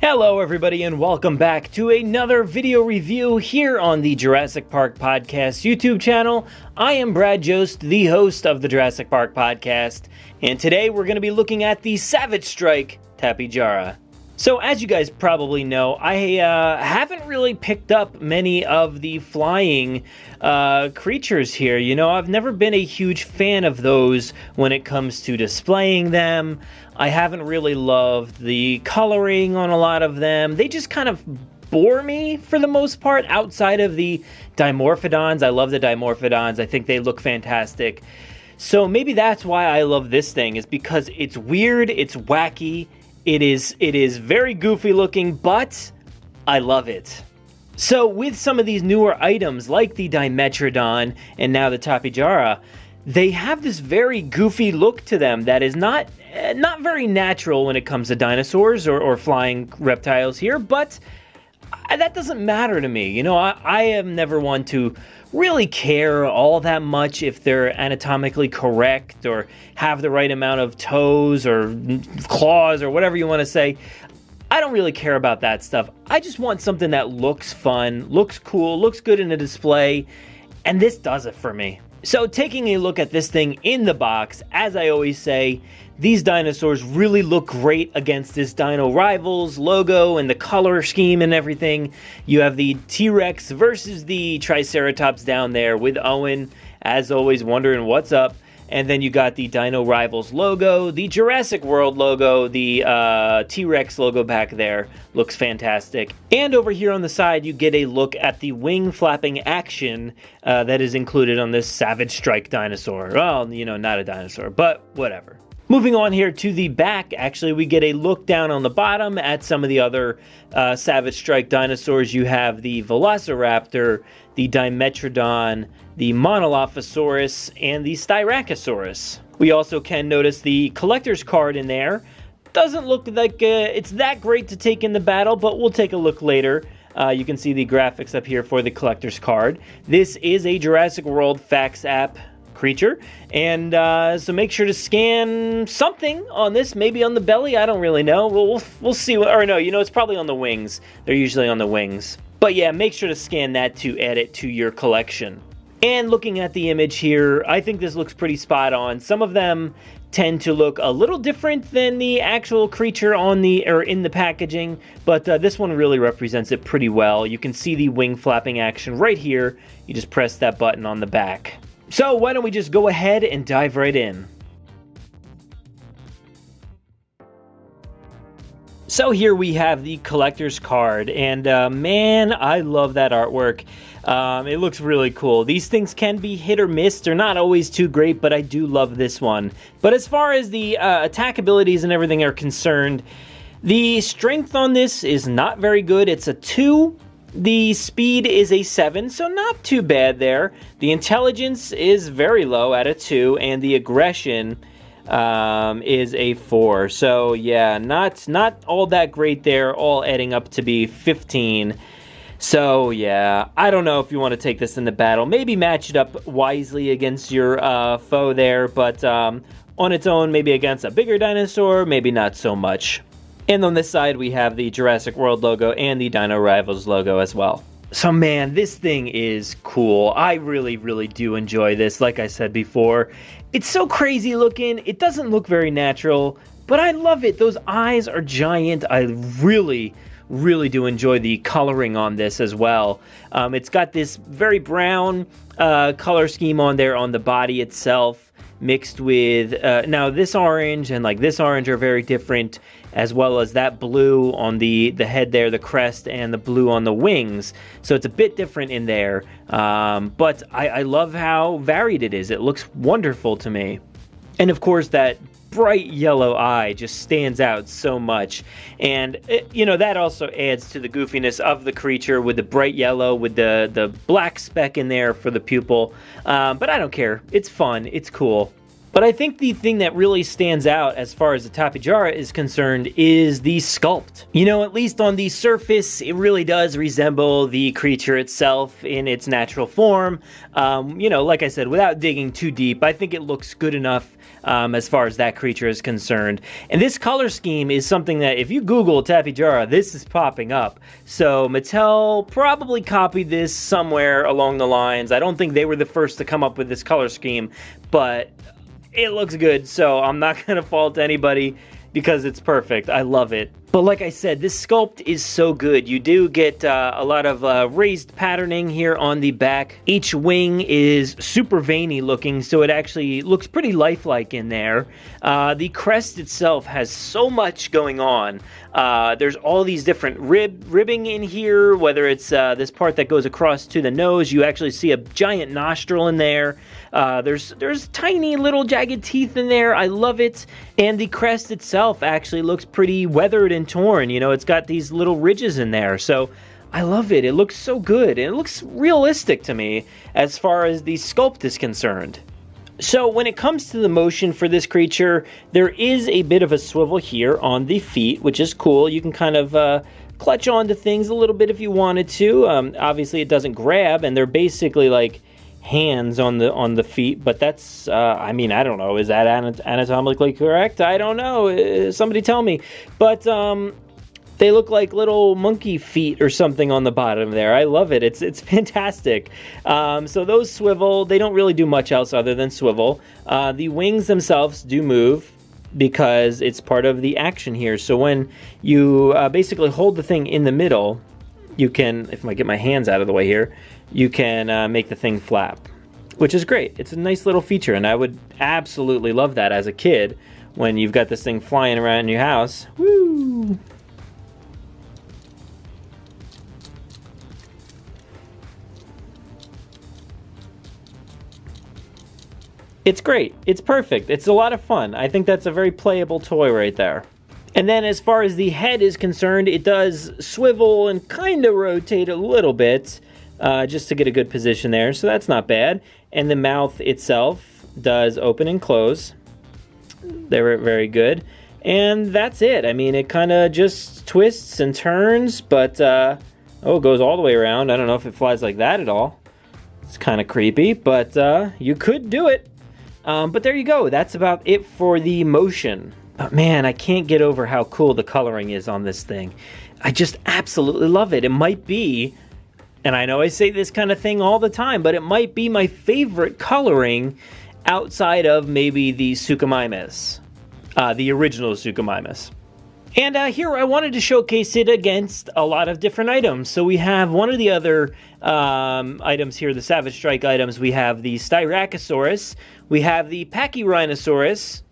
Hello everybody and welcome back to another video review here on the Jurassic Park Podcast YouTube channel. I am Brad Jost, the host of the Jurassic Park Podcast, and today we're going to be looking at the SAVAGE STRIKE TAPEJARA. So as you guys probably know, I haven't really picked up many of the flying creatures here. You know, I've never been a huge fan of those when it comes to displaying them. I haven't really loved the coloring on a lot of them. They just kind of bore me for the most part, outside of the Dimorphodons. I love the Dimorphodons. I think they look fantastic. So maybe that's why I love this thing, is because it's weird, it's wacky, it is very goofy looking, but I love it. So with some of these newer items like the Dimetrodon and now the Tapejara, they have this very goofy look to them that is not very natural when it comes to dinosaurs or flying reptiles here, but that doesn't matter to me. You know, I am never one to really care all that much if they're anatomically correct or have the right amount of toes or claws or whatever you want to say. I don't really care about that stuff. I just want something that looks fun, looks cool, looks good in a display, and this does it for me. So taking a look at this thing in the box, as I always say, these dinosaurs really look great against this Dino Rivals logo and the color scheme and everything. You have the T-Rex versus the Triceratops down there with Owen, as always, wondering what's up. And then you got the Dino Rivals logo, the Jurassic World logo, the T-Rex logo back there. Looks fantastic. And over here on the side, you get a look at the wing flapping action that is included on this SAVAGE STRIKE dinosaur. Well, you know, not a dinosaur, but whatever. Moving on here to the back, actually, we get a look down on the bottom at some of the other SAVAGE STRIKE dinosaurs. You have the Velociraptor, the Dimetrodon, the Monolophosaurus, and the Styracosaurus. We also can notice the collector's card in there. Doesn't look like it's that great to take in the battle, but we'll take a look later. You can see the graphics up here for the collector's card. This is a Jurassic World Facts app creature, and so make sure to scan something on this, maybe on the belly, I don't really know. We'll see, or no, you know, it's probably on the wings. They're usually on the wings. But yeah, make sure to scan that to add it to your collection. And looking at the image here, I think this looks pretty spot on. Some of them tend to look a little different than the actual creature on the or in the packaging, but this one really represents it pretty well. You can see the wing flapping action right here. You just press that button on the back. So why don't we just go ahead and dive right in. So here we have the collector's card, and man, I love that artwork. It looks really cool. These things can be hit or miss. They're not always too great, but I do love this one. But as far as the attack abilities and everything are concerned, the strength on this is not very good. It's a 2. The speed is a 7, so not too bad there. The intelligence is very low at a 2, and the aggression is a 4. So yeah, not all that great there, all adding up to be 15. So yeah, I don't know if you want to take this in the battle. Maybe match it up wisely against your foe there, but on its own, maybe against a bigger dinosaur, maybe not so much. And on this side, we have the Jurassic World logo and the Dino Rivals logo as well. So man, this thing is cool. I really, really do enjoy this. Like I said before, it's so crazy looking. It doesn't look very natural, but I love it. Those eyes are giant. I really do enjoy the coloring on this as well. It's got this very brown color scheme on there on the body itself, mixed with now this orange and like this orange are very different, as well as that blue on the head there, the crest, and the blue on the wings. So it's a bit different in there, but I love how varied it is. It looks wonderful to me. And of course, that bright yellow eye just stands out so much, and you know, that also adds to the goofiness of the creature with the bright yellow with the black speck in there for the pupil. But I don't care. It's fun. It's cool. But I think the thing that really stands out as far as the Tapejara is concerned is the sculpt. You know, at least on the surface, it really does resemble the creature itself in its natural form. You know, like I said, without digging too deep, I think it looks good enough as far as that creature is concerned. And this color scheme is something that if you Google Tapejara, this is popping up. So Mattel probably copied this somewhere along the lines. I don't think they were the first to come up with this color scheme, but it looks good, so I'm not going to fault anybody because it's perfect. I love it. But like I said, this sculpt is so good. You do get a lot of raised patterning here on the back. Each wing is super veiny looking, so it actually looks pretty lifelike in there. The crest itself has so much going on. There's all these different ribbing in here, whether it's this part that goes across to the nose. You actually see a giant nostril in there. There's tiny little jagged teeth in there. I love it. And the crest itself actually looks pretty weathered and torn. You know, it's got these little ridges in there. So I love it. It looks so good. And it looks realistic to me as far as the sculpt is concerned. So when it comes to the motion for this creature, there is a bit of a swivel here on the feet, which is cool. You can kind of clutch onto things a little bit if you wanted to. Obviously, it doesn't grab, and they're basically like hands on the feet, but that's I mean, I don't know, is that anatomically correct? I don't know, somebody tell me. But they look like little monkey feet or something on the bottom there. I love it. It's fantastic. So those swivel. They don't really do much else other than swivel. The wings themselves do move because it's part of the action here. So when you basically hold the thing in the middle, you can, if I get my hands out of the way here, you can make the thing flap, which is great. It's a nice little feature, and I would absolutely love that as a kid when you've got this thing flying around your house. Woo! It's great. It's perfect. It's a lot of fun. I think that's a very playable toy right there. And then as far as the head is concerned, it does swivel and kind of rotate a little bit just to get a good position there. So that's not bad. And the mouth itself does open and close. They're very good. And that's it. I mean, it kind of just twists and turns, but it goes all the way around. I don't know if it flies like that at all. It's kind of creepy, but you could do it. But there you go. That's about it for the motion. But man, I can't get over how cool the coloring is on this thing. I just absolutely love it. It might be, and I know I say this kind of thing all the time, but it might be my favorite coloring outside of maybe the Suchomimus, the original Suchomimus. And here I wanted to showcase it against a lot of different items. So we have one of the other items here, the Savage Strike items. We have the Styracosaurus. We have the Pachyrhinosaurus,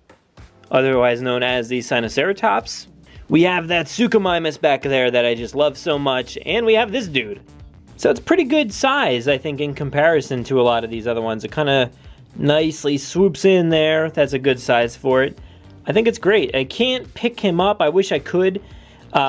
otherwise known as the Sinoceratops. We have that Suchomimus back there that I just love so much. And we have this dude. So it's pretty good size, I think, in comparison to a lot of these other ones. It kind of nicely swoops in there. That's a good size for it. I think it's great. I can't pick him up. I wish I could. You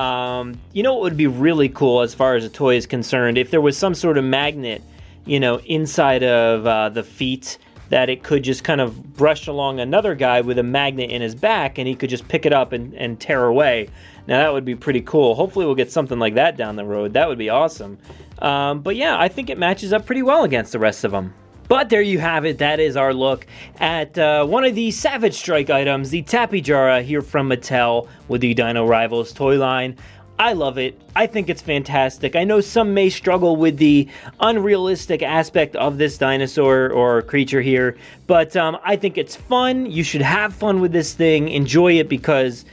know what would be really cool as far as a toy is concerned? If there was some sort of magnet, you know, inside of the feet that it could just kind of brush along another guy with a magnet in his back and he could just pick it up and tear away. Now that would be pretty cool. Hopefully we'll get something like that down the road. That would be awesome. But yeah, I think it matches up pretty well against the rest of them. But there you have it. That is our look at one of the Savage Strike items, the Tapejara here from Mattel with the Dino Rivals toy line. I love it. I think it's fantastic. I know some may struggle with the unrealistic aspect of this dinosaur or creature here, but I think it's fun. You should have fun with this thing. Enjoy it because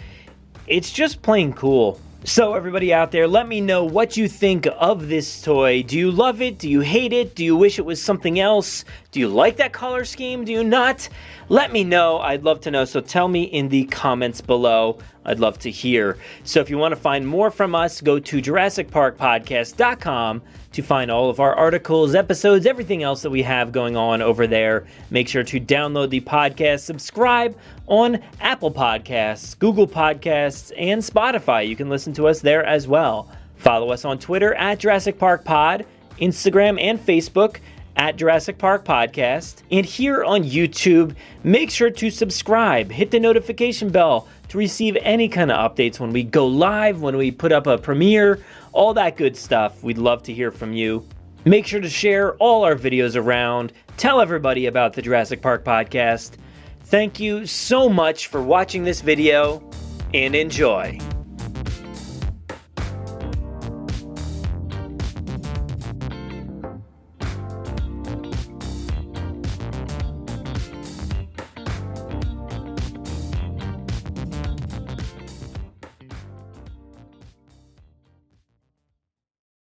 it's just plain cool. So everybody out there, let me know what you think of this toy. Do you love it? Do you hate it? Do you wish it was something else? Do you like that color scheme? Do you not? Let me know. I'd love to know. So tell me in the comments below. I'd love to hear. So if you want to find more from us, go to JurassicParkPodcast.com to find all of our articles, episodes, everything else that we have going on over there. Make sure to download the podcast, subscribe on Apple Podcasts, Google Podcasts, and Spotify. You can listen to us there as well. Follow us on Twitter at Jurassic Park Pod, Instagram and Facebook at Jurassic Park Podcast. And here on YouTube, make sure to subscribe, hit the notification bell to receive any kind of updates when we go live, when we put up a premiere, all that good stuff. We'd love to hear from you. Make sure to share all our videos around. Tell everybody about the Jurassic Park Podcast. Thank you so much for watching this video, and enjoy.